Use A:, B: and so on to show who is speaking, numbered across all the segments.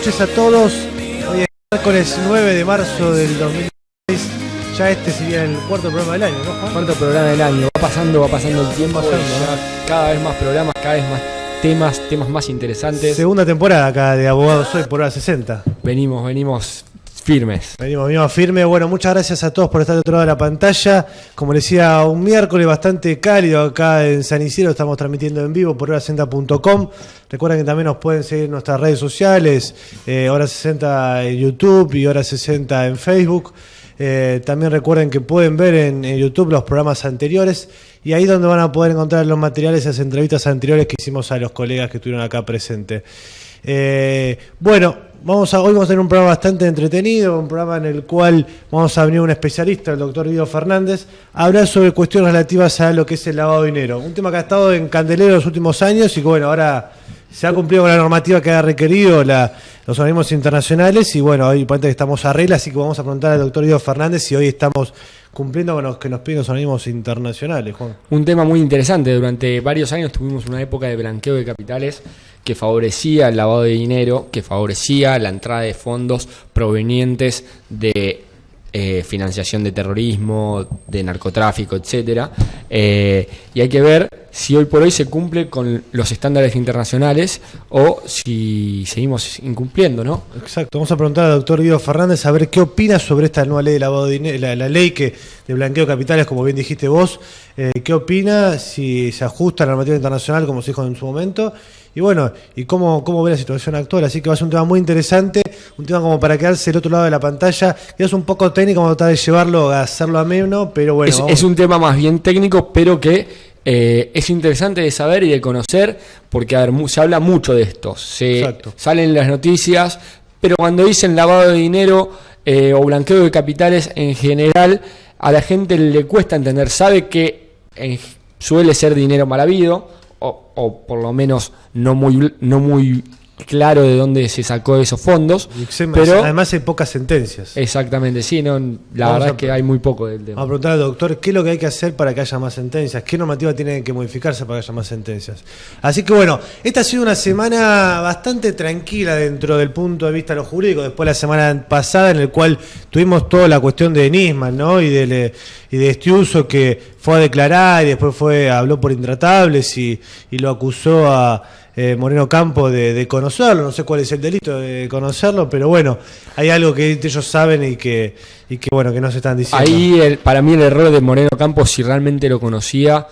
A: noches a todos. Hoy es miércoles 9 de marzo del 2016. Ya este sería el cuarto programa del año, ¿no, Juan?
B: Cuarto programa del año. Va pasando el tiempo. Ya cada vez más programas, cada vez más temas más interesantes.
A: Segunda temporada acá de Abogados Hoy por hora 60.
B: Venimos firmes.
A: Venimos firmes. Bueno, muchas gracias a todos por estar de otro lado de la pantalla. Como les decía, un miércoles bastante cálido acá en San Isidro. Estamos transmitiendo en vivo por hora60.com. Recuerden que también nos pueden seguir en nuestras redes sociales, Hora 60 en YouTube y Hora 60 en Facebook. También recuerden que pueden ver en YouTube los programas anteriores y ahí donde van a poder encontrar los materiales y las entrevistas anteriores que hicimos a los colegas que estuvieron acá presentes. Bueno, hoy vamos a tener un programa bastante entretenido, un programa en el cual vamos a venir un especialista, el doctor Guido Fernández, a hablar sobre cuestiones relativas a lo que es el lavado de dinero. Un tema que ha estado en candelero los últimos años y que bueno, ahora se ha cumplido con la normativa que ha requerido los organismos internacionales y bueno, hoy parece que estamos a regla, así que vamos a preguntar al doctor Guido Fernández si hoy estamos cumpliendo con los que nos piden los organismos internacionales, Juan.
B: Un tema muy interesante. Durante varios años tuvimos una época de blanqueo de capitales que favorecía el lavado de dinero, que favorecía la entrada de fondos provenientes de financiación de terrorismo, de narcotráfico, etcétera. Y hay que ver si hoy por hoy se cumple con los estándares internacionales o si seguimos incumpliendo, ¿no?
A: Exacto. Vamos a preguntar al doctor Guido Fernández a ver qué opina sobre esta nueva ley de lavado de dinero, la ley de blanqueo de capitales, como bien dijiste vos. ¿Qué opina? Si se ajusta a la normativa internacional, como se dijo en su momento. Y bueno, y cómo ve la situación actual. Así que va a ser un tema muy interesante, un tema como para quedarse del otro lado de la pantalla, que es un poco técnico, vamos a tratar de llevarlo, a hacerlo ameno, pero bueno.
B: Es un tema más bien técnico, pero que es interesante de saber y de conocer, porque se habla mucho de esto. Salen las noticias, pero cuando dicen lavado de dinero o blanqueo de capitales en general, a la gente le cuesta entender. Sabe que suele ser dinero mal habido, o por lo menos no muy claro de dónde se sacó esos fondos, pero
A: además hay pocas sentencias.
B: Exactamente, sí, la verdad es que hay muy poco del tema.
A: Vamos a preguntar al doctor qué es lo que hay que hacer para que haya más sentencias, qué normativa tiene que modificarse para que haya más sentencias. Así que bueno, esta ha sido una semana bastante tranquila dentro del punto de vista de lo jurídico, después de la semana pasada en el cual tuvimos toda la cuestión de Nisman, ¿no? y de Estiuso, que fue a declarar y después habló por intratables y lo acusó a Moreno Campo de conocerlo. No sé cuál es el delito de conocerlo, pero bueno, hay algo que ellos saben y que bueno, que no se están diciendo.
B: Ahí para mí el error de Moreno Campo, si realmente lo conocía,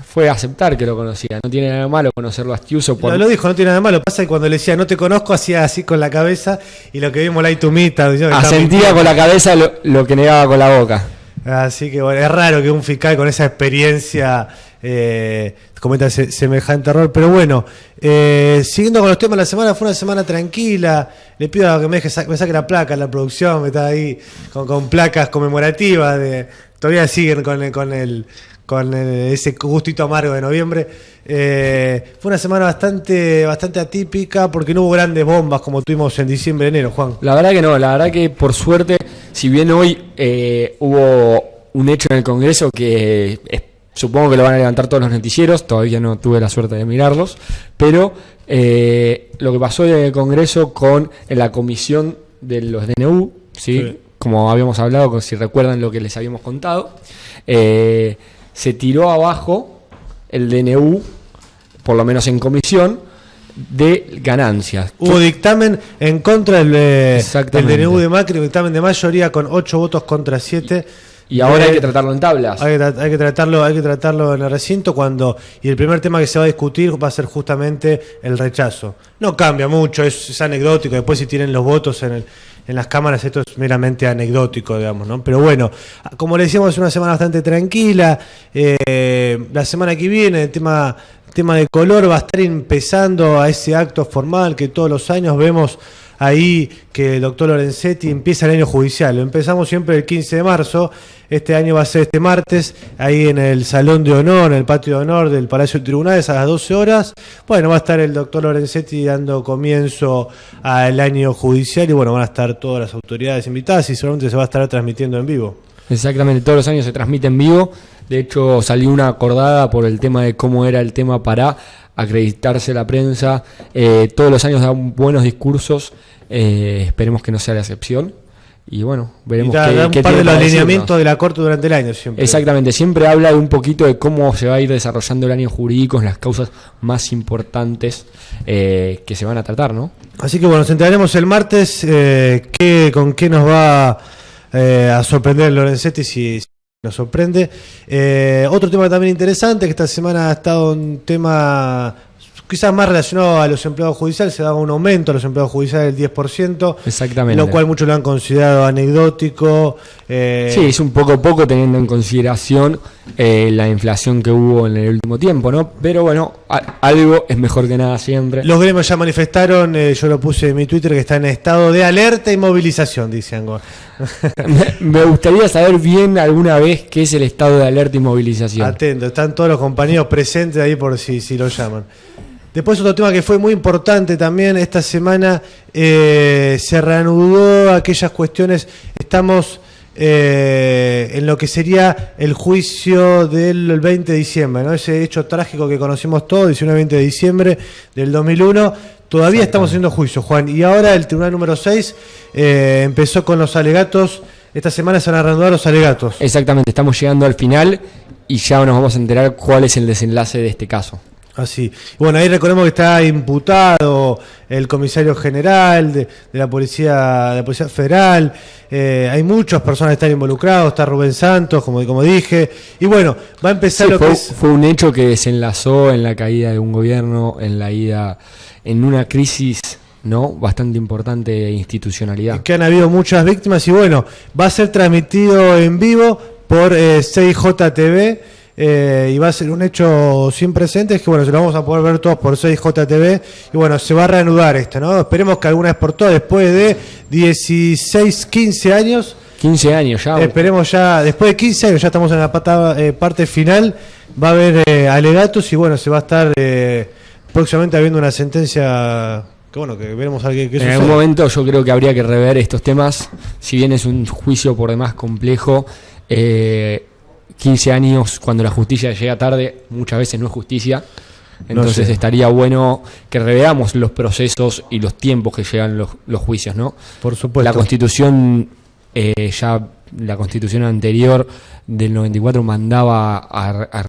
B: fue aceptar que lo conocía. No tiene nada de malo conocerlo a Estiuso.
A: Lo dijo, no tiene nada de malo. Pasa que cuando le decía no te conozco, hacía así con la cabeza, y lo que vimos Light to Me
B: asentía con la cabeza lo que negaba con la boca.
A: Así que bueno, es raro que un fiscal con esa experiencia cometa semejante error, pero bueno, siguiendo con los temas de la semana, fue una semana tranquila. Le pido a que me saque la placa, la producción, me está ahí con placas conmemorativas, todavía siguen con ese gustito amargo de noviembre. Fue una semana bastante atípica porque no hubo grandes bombas como tuvimos en diciembre, enero, Juan.
B: La verdad que no, la verdad que por suerte, si bien hoy hubo un hecho en el Congreso que supongo que lo van a levantar todos los noticieros, todavía no tuve la suerte de mirarlos, pero lo que pasó en el Congreso en la comisión de los DNU, ¿sí? Como habíamos hablado, si recuerdan lo que les habíamos contado, se tiró abajo el DNU, por lo menos en comisión, de ganancias.
A: Hubo dictamen en contra del DNU de Macri, dictamen de mayoría con 8 votos contra 7.
B: Y ahora hay que tratarlo en tablas.
A: Hay que tratarlo en el recinto y el primer tema que se va a discutir va a ser justamente el rechazo. No cambia mucho, es anecdótico. Después si tienen los votos en las cámaras, esto es meramente anecdótico, digamos, ¿no? Pero bueno, como le decíamos, es una semana bastante tranquila. La semana que viene el tema de color va a estar empezando a ese acto formal que todos los años vemos ahí, que el doctor Lorenzetti empieza el año judicial. Lo empezamos siempre el 15 de marzo, este año va a ser este martes, ahí en el Salón de Honor, en el Patio de Honor del Palacio de Tribunales a las 12 horas. Bueno, va a estar el doctor Lorenzetti dando comienzo al año judicial y bueno, van a estar todas las autoridades invitadas y seguramente se va a estar transmitiendo en vivo.
B: Exactamente, todos los años se transmite en vivo. De hecho, salió una acordada por el tema de cómo era el tema para acreditarse la prensa, todos los años da buenos discursos, esperemos que no sea la excepción. Y bueno, veremos
A: qué parte de los alineamientos de la Corte durante el año siempre.
B: Exactamente, siempre habla de un poquito de cómo se va a ir desarrollando el año jurídico, en las causas más importantes que se van a tratar, ¿no?
A: Así que bueno, nos enteraremos el martes con qué nos va a sorprender Lorenzetti, si nos sorprende. Otro tema también interesante, que esta semana ha estado un tema quizás más relacionado a los empleados judiciales, se da un aumento a los empleados judiciales del 10%.
B: Exactamente.
A: Lo cual muchos lo han considerado anecdótico.
B: Sí, es un poco teniendo en consideración la inflación que hubo en el último tiempo, ¿no? Pero bueno, algo es mejor que nada siempre.
A: Los gremios ya manifestaron, yo lo puse en mi Twitter, que está en estado de alerta y movilización, dice Angor.
B: Me gustaría saber bien alguna vez qué es el estado de alerta y movilización.
A: Atento, están todos los compañeros presentes ahí por si lo llaman. Después otro tema que fue muy importante también esta semana, se reanudó aquellas cuestiones, estamos en lo que sería el juicio del 20 de diciembre, ¿no? Ese hecho trágico que conocimos todos, 19-20 de diciembre del 2001, todavía estamos haciendo juicio, Juan, y ahora el tribunal número 6 empezó con los alegatos, esta semana se van a reanudar los alegatos.
B: Exactamente, estamos llegando al final y ya nos vamos a enterar cuál es el desenlace de este caso.
A: Así. Bueno, ahí recordemos que está imputado el comisario general de la Policía Federal. Hay muchas personas que están involucradas. Está Rubén Santos, como dije. Y bueno, va a empezar
B: fue un hecho que desenlazó en la caída de un gobierno, en una crisis, ¿no? Bastante importante de institucionalidad.
A: Que han habido muchas víctimas y bueno, va a ser transmitido en vivo por 6JTV. Y va a ser un hecho sin precedentes que bueno, se lo vamos a poder ver todos por 6JTV y bueno, se va a reanudar esto, ¿no? Esperemos que alguna vez por todas, después de 15 años.
B: 15 años ya.
A: Esperemos ya, después de 15 años ya estamos en la parte final, va a haber alegatos y bueno, se va a estar próximamente habiendo una sentencia que bueno, que veremos qué sucede.
B: En algún momento yo creo que habría que rever estos temas, si bien es un juicio por demás complejo, 15 años, cuando la justicia llega tarde, muchas veces no es justicia. Entonces estaría bueno que reveamos los procesos y los tiempos que llevan los juicios, ¿no?
A: Por supuesto.
B: La Constitución, la Constitución anterior del 94 mandaba a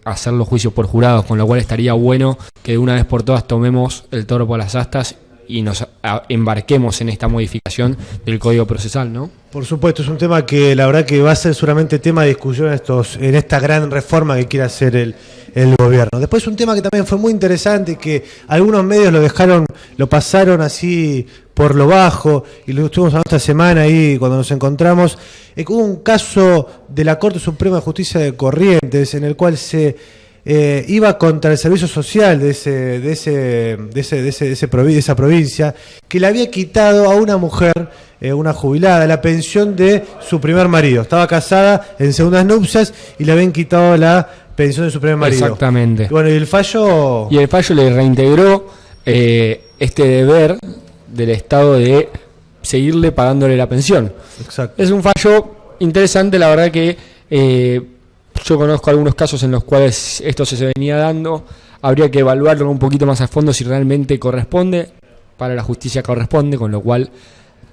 B: hacer los juicios por jurados, con lo cual estaría bueno que de una vez por todas tomemos el toro por las astas y nos embarquemos en esta modificación del Código Procesal, ¿no?
A: Por supuesto, es un tema que la verdad que va a ser seguramente tema de discusión en esta gran reforma que quiere hacer el gobierno. Después un tema que también fue muy interesante, que algunos medios lo pasaron así por lo bajo, y lo estuvimos hablando esta semana ahí cuando nos encontramos, hubo un caso de la Corte Suprema de Justicia de Corrientes en el cual se iba contra el servicio social de esa provincia, que le había quitado a una mujer, una jubilada, la pensión de su primer marido. Estaba casada en segundas nupcias y le habían quitado la pensión de su primer marido.
B: Exactamente.
A: Y bueno, y el fallo
B: le reintegró este deber del Estado de seguirle pagándole la pensión.
A: Exacto.
B: Es un fallo interesante, la verdad que yo conozco algunos casos en los cuales esto se venía dando. Habría que evaluarlo un poquito más a fondo si realmente corresponde. Para la justicia corresponde, con lo cual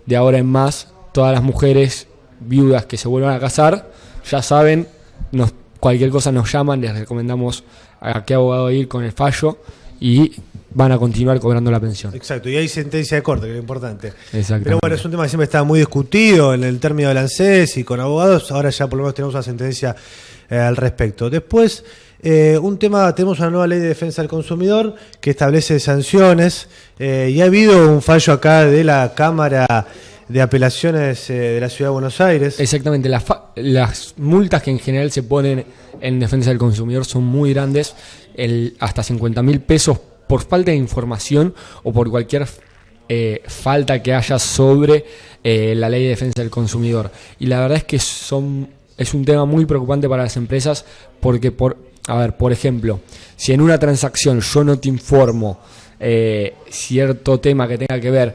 B: de ahora en más todas las mujeres viudas que se vuelvan a casar ya saben, cualquier cosa nos llaman, les recomendamos a qué abogado ir con el fallo y van a continuar cobrando la pensión.
A: Exacto, y hay sentencia de corte, que es lo importante.
B: Pero
A: bueno, es un tema que siempre estaba muy discutido en el término del ANSES y con abogados. Ahora ya por lo menos tenemos una sentencia al respecto. Después, tenemos una nueva ley de defensa del consumidor que establece sanciones y ha habido un fallo acá de la Cámara de Apelaciones de la Ciudad de Buenos Aires.
B: Exactamente, las multas que en general se ponen en defensa del consumidor son muy grandes, hasta 50.000 pesos por falta de información o por cualquier falta que haya sobre la ley de defensa del consumidor. Y la verdad es que es un tema muy preocupante para las empresas porque, por ejemplo, si en una transacción yo no te informo cierto tema que tenga que ver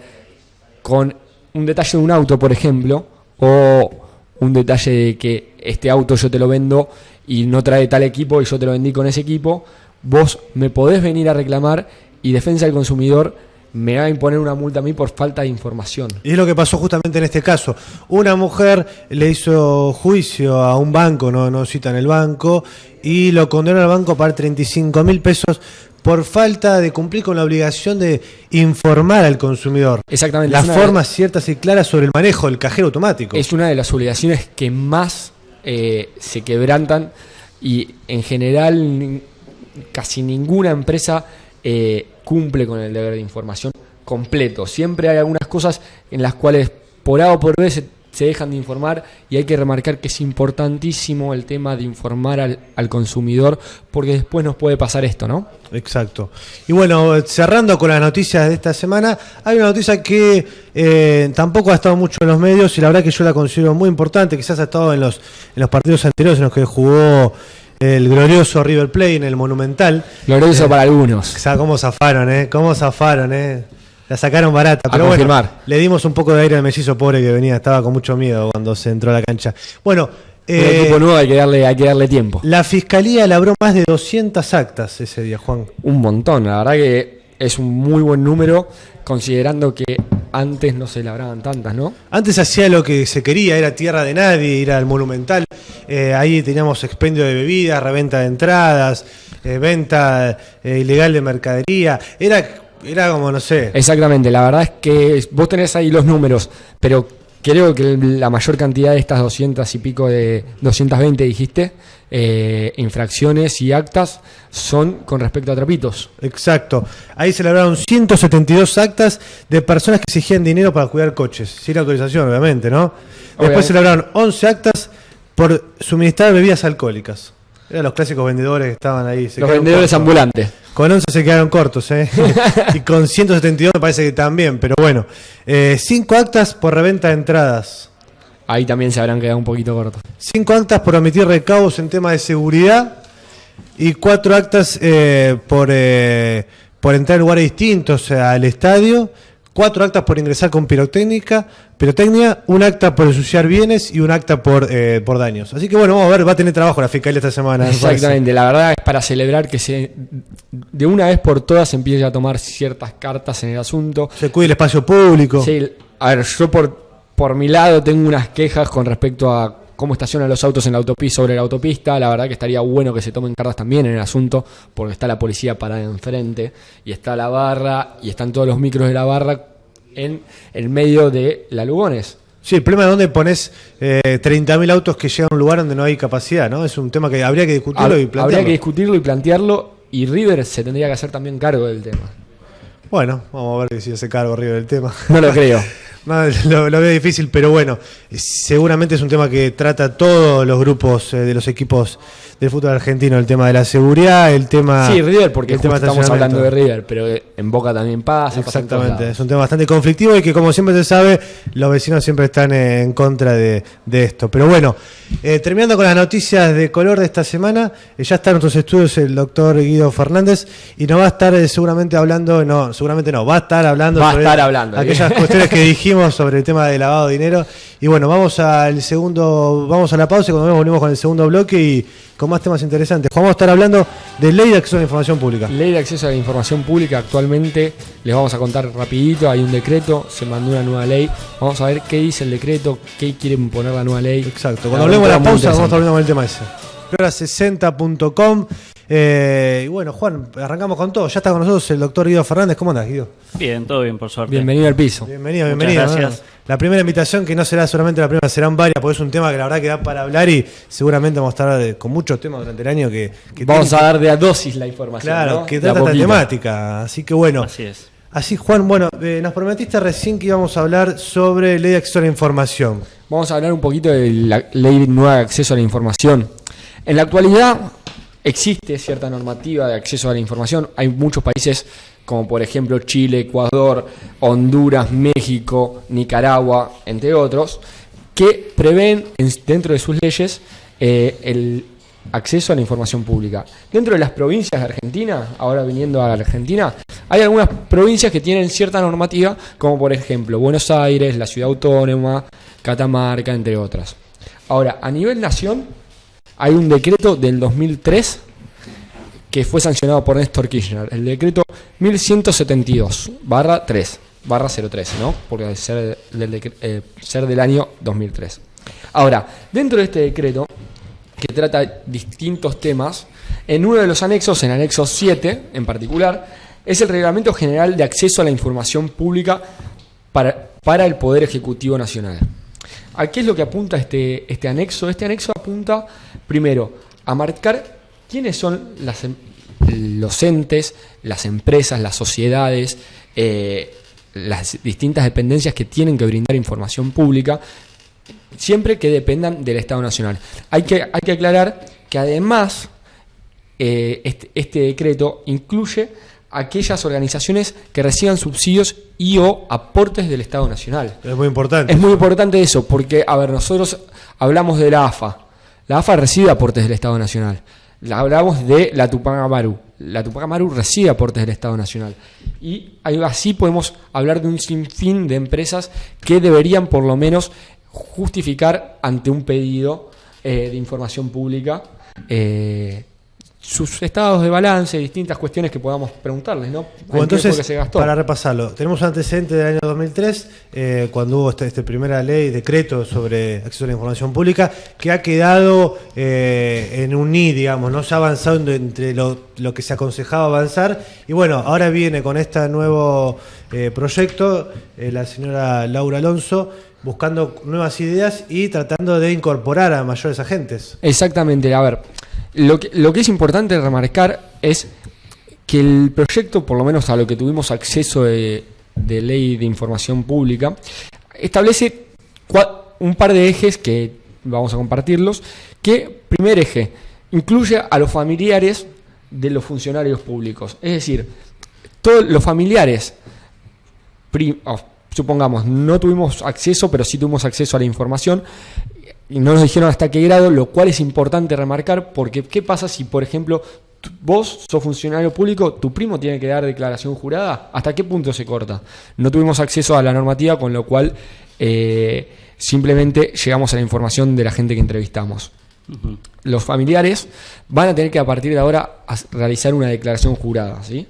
B: con un detalle de un auto, por ejemplo, o un detalle de que este auto yo te lo vendo y no trae tal equipo y yo te lo vendí con ese equipo, vos me podés venir a reclamar y Defensa del Consumidor me va a imponer una multa a mí por falta de información.
A: Y es lo que pasó justamente en este caso. Una mujer le hizo juicio a un banco, no citan el banco, y lo condenó al banco a pagar 35.000 pesos por falta de cumplir con la obligación de informar al consumidor.
B: Exactamente.
A: Las formas ciertas y claras sobre el manejo del cajero automático.
B: Es una de las obligaciones que más se quebrantan y en general casi ninguna empresa cumple con el deber de información completo. Siempre hay algunas cosas en las cuales por A o por B se dejan de informar y hay que remarcar que es importantísimo el tema de informar al consumidor porque después nos puede pasar esto, ¿no?
A: Exacto. Y bueno, cerrando con las noticias de esta semana, hay una noticia que tampoco ha estado mucho en los medios y la verdad que yo la considero muy importante, quizás ha estado en los partidos anteriores en los que jugó el glorioso River Plate en el Monumental.
B: Glorioso para algunos.
A: O sea, cómo zafaron, La sacaron barata, pero bueno, le dimos un poco de aire al mellizo pobre que venía, estaba con mucho miedo cuando se entró a la cancha. Bueno,
B: un equipo nuevo hay que darle tiempo.
A: La Fiscalía elaboró más de 200 actas ese día, Juan.
B: Un montón, la verdad que es un muy buen número, considerando que antes no se labraban tantas, ¿no?
A: Antes hacía lo que se quería, era tierra de nadie, ir al Monumental. Ahí teníamos expendio de bebidas, reventa de entradas, venta ilegal de mercadería. Era como, no sé.
B: Exactamente, la verdad es que vos tenés ahí los números, pero creo que la mayor cantidad de estas 200 y pico de 220 dijiste, infracciones y actas son con respecto a trapitos.
A: Exacto. Ahí se elaboraron 172 actas de personas que exigían dinero para cuidar coches, sin autorización, obviamente, ¿no? Después se elaboraron 11 actas por suministrar bebidas alcohólicas. Eran los clásicos vendedores que estaban ahí.
B: Los vendedores ambulantes.
A: Con 11 se quedaron cortos, y con 172 me parece que también, pero bueno. 5 actas por reventa de entradas.
B: Ahí también se habrán quedado un poquito cortos.
A: 5 actas por omitir recaudos en tema de seguridad. Y 4 actas por entrar en lugares distintos al estadio. 4 actas por ingresar con pirotecnia, un acta por ensuciar bienes y un acta por daños. Así que bueno, vamos a ver, va a tener trabajo la Fiscalía esta semana.
B: Exactamente, la verdad es para celebrar que de una vez por todas se empiece a tomar ciertas cartas en el asunto.
A: Se cuide el espacio público.
B: Sí, a ver, yo por mi lado tengo unas quejas con respecto a cómo estacionan los autos en la autopista, sobre la autopista. La verdad que estaría bueno que se tomen cartas también en el asunto, porque está la policía parada enfrente, y está la barra, y están todos los micros de la barra en el medio de la Lugones.
A: Sí, el problema es dónde pones 30.000 autos que llegan a un lugar donde no hay capacidad, ¿no? Es un tema que habría que discutirlo y plantearlo.
B: Habría que discutirlo y plantearlo, y River se tendría que hacer también cargo del tema.
A: Bueno, vamos a ver si hace cargo River del tema.
B: No lo creo.
A: No, lo veo difícil, pero bueno, seguramente es un tema que trata todos los grupos de los equipos del fútbol argentino, el tema de la seguridad, el tema...
B: Sí, River, porque estamos hablando de River, pero en Boca también pasa.
A: Exactamente, es un tema bastante conflictivo y que, como siempre se sabe, los vecinos siempre están en contra de esto. Pero bueno, terminando con las noticias de color de esta semana, ya está en nuestros estudios el doctor Guido Fernández y nos va a estar seguramente hablando, va a estar hablando sobre aquellas cuestiones que dijimos sobre el tema de lavado de dinero. Y bueno, vamos a la pausa y cuando volvemos con el segundo bloque y con más temas interesantes. Vamos a estar hablando de Ley de Acceso a la Información Pública.
B: Ley de Acceso a la Información Pública, actualmente les vamos a contar rapidito, hay un decreto, se mandó una nueva ley, vamos a ver qué dice el decreto, qué quieren poner la nueva ley.
A: Exacto, cuando hablemos de la pausa vamos a estar hablando con el tema ese. Hora60.com. Y bueno, Juan, arrancamos con todo. Ya está con nosotros el doctor Guido Fernández. ¿Cómo andás, Guido?
C: Bien, todo bien, por suerte.
B: Bienvenido al piso.
A: Bienvenido.
C: Gracias.
A: La primera invitación, que no será solamente la primera, serán varias, porque es un tema que la verdad que da para hablar y seguramente vamos a estar con muchos temas durante el año que
B: vamos a dar de a dosis la información.
A: Claro,
B: ¿no?
A: que trata esta temática. Así que bueno.
C: Así es.
A: Así, Juan, bueno, nos prometiste recién que íbamos a hablar sobre Ley de Acceso a la Información.
B: Vamos a hablar un poquito de la Ley Nueva de Acceso a la Información. En la actualidad existe cierta normativa de acceso a la información. Hay muchos países, como por ejemplo Chile, Ecuador, Honduras, México, Nicaragua, entre otros, que prevén dentro de sus leyes el acceso a la información pública. Dentro de las provincias de Argentina, ahora viniendo a la Argentina, hay algunas provincias que tienen cierta normativa, como por ejemplo Buenos Aires, la Ciudad Autónoma, Catamarca, entre otras. Ahora, a nivel nación, hay un decreto del 2003 que fue sancionado por Néstor Kirchner, el decreto 1172/3/03, ¿no? Porque al ser del año 2003. Ahora, dentro de este decreto, que trata distintos temas, en uno de los anexos, en anexo 7 en particular, es el Reglamento General de Acceso a la Información Pública para el Poder Ejecutivo Nacional. ¿A qué es lo que apunta este anexo? Este anexo apunta, primero, a marcar quiénes son los entes, las empresas, las sociedades, las distintas dependencias que tienen que brindar información pública, siempre que dependan del Estado Nacional. Hay que aclarar que además este decreto incluye aquellas organizaciones que reciban subsidios y o aportes del Estado Nacional.
A: Es muy importante.
B: Es muy importante eso, porque, a ver, nosotros hablamos de la AFA. La AFA recibe aportes del Estado Nacional. Hablamos de la Tupac Amaru. La Tupac Amaru recibe aportes del Estado Nacional. Y así podemos hablar de un sinfín de empresas que deberían, por lo menos, justificar ante un pedido de información pública sus estados de balance, distintas cuestiones que podamos preguntarles, ¿no?
A: Bueno, entonces,
B: que se gastó.
A: para repasarlo, tenemos un antecedente del año 2003, cuando hubo esta primera ley, decreto sobre acceso a la información pública, que ha quedado en un ni, digamos, no se ha avanzado entre lo que se aconsejaba avanzar, y bueno, ahora viene con este nuevo proyecto la señora Laura Alonso, buscando nuevas ideas y tratando de incorporar a mayores agentes.
B: Exactamente, a ver, lo que es importante remarcar es que el proyecto, por lo menos a lo que tuvimos acceso de ley de información pública, establece un par de ejes que vamos a compartirlos, que primer eje, incluye a los familiares de los funcionarios públicos, es decir, todos los familiares, supongamos, no tuvimos acceso, pero sí tuvimos acceso a la información, y no nos dijeron hasta qué grado, lo cual es importante remarcar, porque ¿qué pasa si, por ejemplo, vos sos funcionario público, tu primo tiene que dar declaración jurada? ¿Hasta qué punto se corta? No tuvimos acceso a la normativa, con lo cual simplemente llegamos a la información de la gente que entrevistamos. Uh-huh. Los familiares van a tener que, a partir de ahora, realizar una declaración jurada, ¿sí?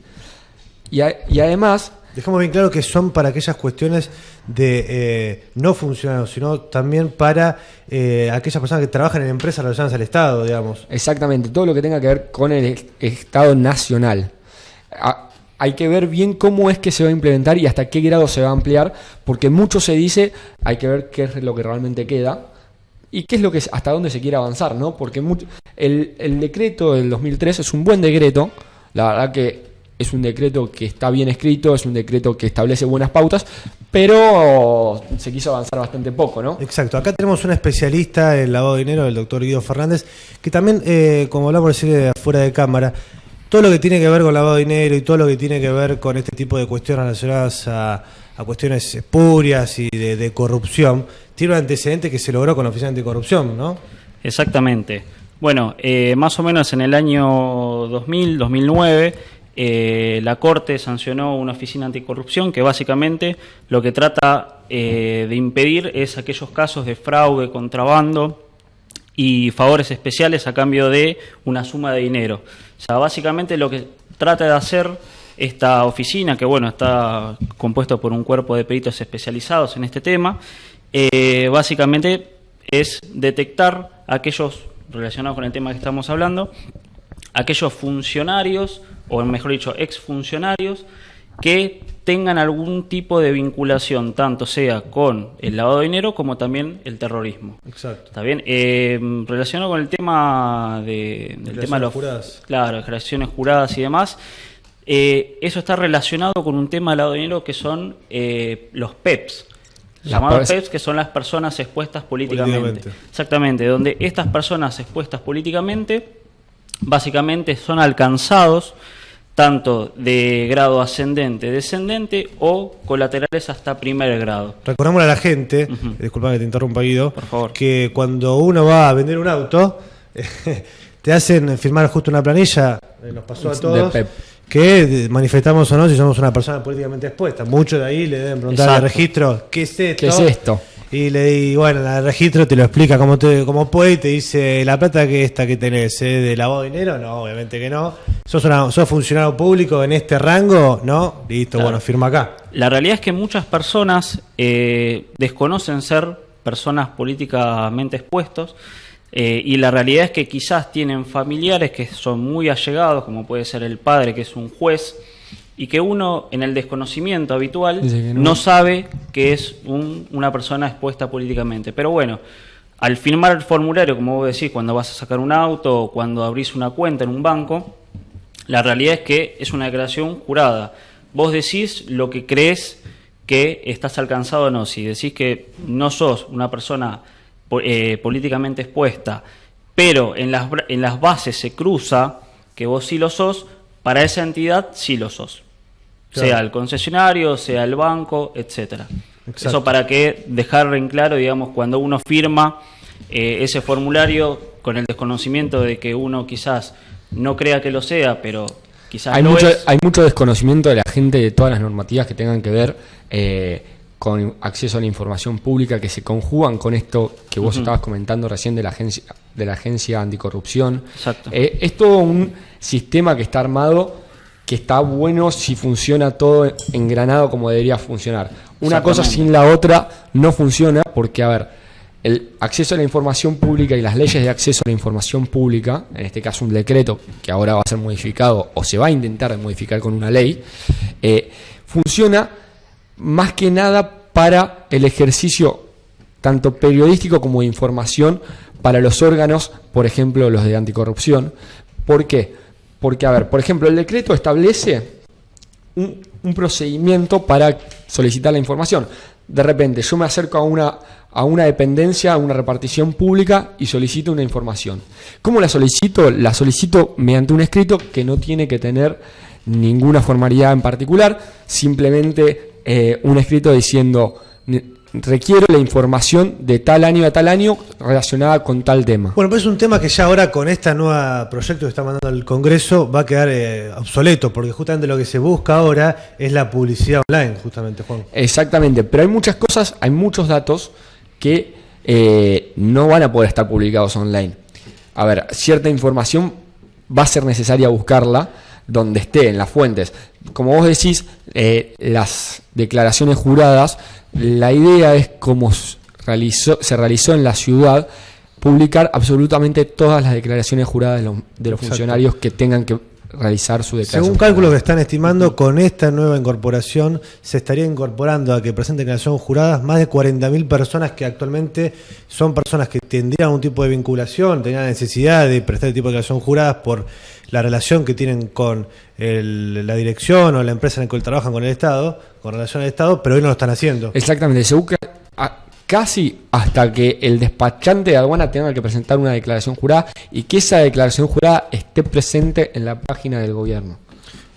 B: Y además...
A: Dejamos bien claro que son para aquellas cuestiones de no funcionarios, sino también para aquellas personas que trabajan en empresas relacionadas al Estado, digamos.
B: Exactamente, todo lo que tenga que ver con el Estado Nacional. Hay que ver bien cómo es que se va a implementar y hasta qué grado se va a ampliar, porque mucho se dice, hay que ver qué es lo que realmente queda y qué es lo que hasta dónde se quiere avanzar, ¿no? Porque el decreto del 2003 es un buen decreto, la verdad que es un decreto que está bien escrito, es un decreto que establece buenas pautas, pero se quiso avanzar bastante poco, ¿no?
A: Exacto. Acá tenemos un especialista en lavado de dinero, el doctor Guido Fernández, que también, como hablamos fuera de cámara, todo lo que tiene que ver con lavado de dinero y todo lo que tiene que ver con este tipo de cuestiones relacionadas a cuestiones espurias y de corrupción, tiene un antecedente que se logró con la Oficina Anticorrupción, ¿no?
C: Exactamente. Bueno, más o menos en el año 2000-2009... la Corte sancionó una oficina anticorrupción que básicamente lo que trata de impedir es aquellos casos de fraude, contrabando y favores especiales a cambio de una suma de dinero. O sea, básicamente lo que trata de hacer esta oficina, que bueno, está compuesto por un cuerpo de peritos especializados en este tema, básicamente es detectar aquellos relacionados con el tema que estamos hablando, aquellos funcionarios, o mejor dicho, exfuncionarios, que tengan algún tipo de vinculación, tanto sea con el lavado de dinero como también el terrorismo.
A: Exacto.
C: ¿Está bien? Relacionado con el tema del tema de los
A: juradas.
C: Claro, declaraciones juradas y demás, eso está relacionado con un tema de lavado de dinero que son los PEPs. Llamados PEPs, que son las personas expuestas políticamente. Exactamente, donde estas personas expuestas políticamente básicamente son alcanzados tanto de grado ascendente, descendente o colaterales hasta primer grado.
A: Recordémosle a la gente,
C: Uh-huh.
A: Disculpa que te interrumpa, Guido,
C: por favor,
A: que cuando uno va a vender un auto, te hacen firmar justo una planilla, nos pasó a todos, que manifestamos o no si somos una persona políticamente expuesta. Muchos de ahí le deben preguntar al registro, ¿qué es esto?
B: ¿Qué es esto?
A: y bueno, el registro te lo explica como puede y te dice la plata que tenés, de lavado de dinero, no, obviamente que no. Sos funcionario público en este rango, ¿no? Listo, claro. Bueno, firma acá.
C: La realidad es que muchas personas desconocen ser personas políticamente expuestos, y la realidad es que quizás tienen familiares que son muy allegados, como puede ser el padre, que es un juez, y que uno, en el desconocimiento habitual, no sabe que es una persona expuesta políticamente. Pero bueno, al firmar el formulario, como vos decís, cuando vas a sacar un auto o cuando abrís una cuenta en un banco, la realidad es que es una declaración jurada. Vos decís lo que crees que estás alcanzado o no. Si decís que no sos una persona políticamente expuesta, pero en las bases se cruza que vos sí lo sos, para esa entidad sí lo sos. Claro. Sea el concesionario, sea el banco, etcétera. Exacto. Eso para que dejar en claro, digamos, cuando uno firma ese formulario con el desconocimiento de que uno quizás no crea que lo sea, pero quizás
B: hay mucho desconocimiento de la gente de todas las normativas que tengan que ver con acceso a la información pública, que se conjugan con esto que vos estabas comentando recién de la agencia anticorrupción.
C: Exacto.
B: Es todo un sistema que está armado, que está bueno si funciona todo engranado como debería funcionar. Una cosa sin la otra no funciona porque, a ver, el acceso a la información pública y las leyes de acceso a la información pública, en este caso un decreto que ahora va a ser modificado o se va a intentar modificar con una ley, funciona más que nada para el ejercicio tanto periodístico como de información para los órganos, por ejemplo, los de anticorrupción. ¿Por qué? Porque, a ver, por ejemplo, el decreto establece un procedimiento para solicitar la información. De repente, yo me acerco a una dependencia, a una repartición pública y solicito una información. ¿Cómo la solicito? La solicito mediante un escrito que no tiene que tener ninguna formalidad en particular, simplemente un escrito diciendo: requiero la información de tal año a tal año relacionada con tal tema.
A: Bueno, pues es un tema que ya ahora con este nuevo proyecto que está mandando al Congreso va a quedar obsoleto, porque justamente lo que se busca ahora es la publicidad online, justamente, Juan.
B: Exactamente, pero hay muchas cosas, hay muchos datos que no van a poder estar publicados online. A ver, cierta información va a ser necesaria buscarla donde esté, en las fuentes. Como vos decís, las declaraciones juradas, la idea es, como se realizó en la ciudad, publicar absolutamente todas las declaraciones juradas de los funcionarios que tengan que realizar su declaración.
A: Según cálculos que están estimando, con esta nueva incorporación se estaría incorporando a que presenten declaración juradas más de 40.000 personas que actualmente son personas que tendrían un tipo de vinculación, tenían necesidad de prestar el tipo de declaración juradas por la relación que tienen con la dirección o la empresa en la que trabajan con el Estado, con relación al Estado, pero hoy no lo están haciendo.
B: Exactamente, se busca casi hasta que el despachante de aduana tenga que presentar una declaración jurada y que esa declaración jurada esté presente en la página del gobierno.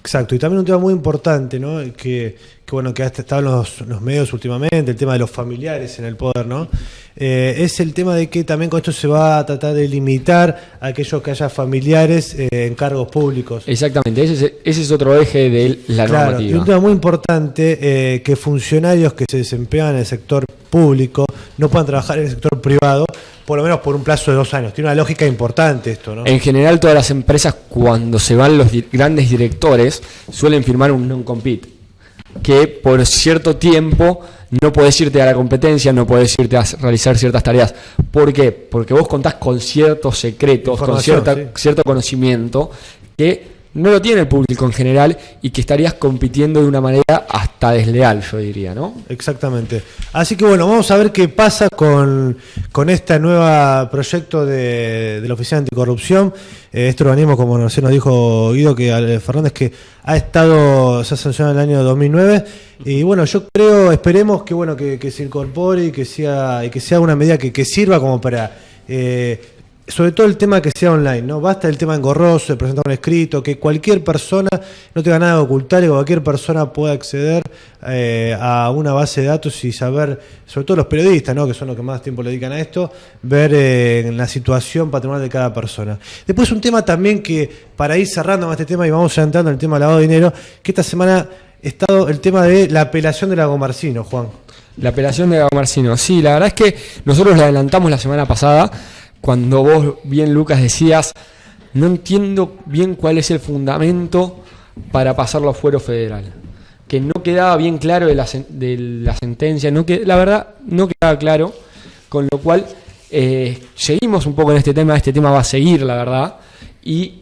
A: Exacto, y también un tema muy importante, ¿no? Que bueno, que ha estado en los medios últimamente, el tema de los familiares en el poder, ¿no? Es el tema de que también con esto se va a tratar de limitar a aquellos que haya familiares en cargos públicos.
B: Exactamente, ese es otro eje de la normativa.
A: Y un tema muy importante, que funcionarios que se desempeñan en el sector público no puedan trabajar en el sector privado, por lo menos por un plazo de 2 años. Tiene una lógica importante esto, ¿no?
B: En general, todas las empresas, cuando se van los grandes directores, suelen firmar un non-compete, que por cierto tiempo no podés irte a la competencia, no podés irte a realizar ciertas tareas. ¿Por qué? Porque vos contás con ciertos secretos, con cierto conocimiento que no lo tiene el público en general y que estarías compitiendo de una manera hasta desleal, yo diría, ¿no?
A: Exactamente. Así que bueno, vamos a ver qué pasa con este nuevo proyecto de la Oficina Anticorrupción. Este organismo, como nos dijo Guido que Fernández, que se ha sancionado en el año 2009. Y bueno, yo creo, esperemos que bueno que se incorpore y que sea una medida que sirva como para... sobre todo el tema que sea online, ¿no? Basta el tema engorroso de presentar un escrito, que cualquier persona no tenga nada que ocultar y que cualquier persona pueda acceder a una base de datos y saber, sobre todo los periodistas, ¿no? Que son los que más tiempo le dedican a esto, ver la situación patrimonial de cada persona. Después un tema también que, para ir cerrando más este tema y vamos ya entrando en el tema del lavado de dinero, que esta semana estado el tema de la apelación de Lagomarsino, Juan.
B: La apelación de Lagomarsino. Sí, la verdad es que nosotros la adelantamos la semana pasada, cuando vos bien, Lucas, decías, no entiendo bien cuál es el fundamento para pasarlo a fuero federal. Que no quedaba bien claro de la sentencia, la verdad no quedaba claro, con lo cual seguimos un poco en este tema va a seguir, la verdad, y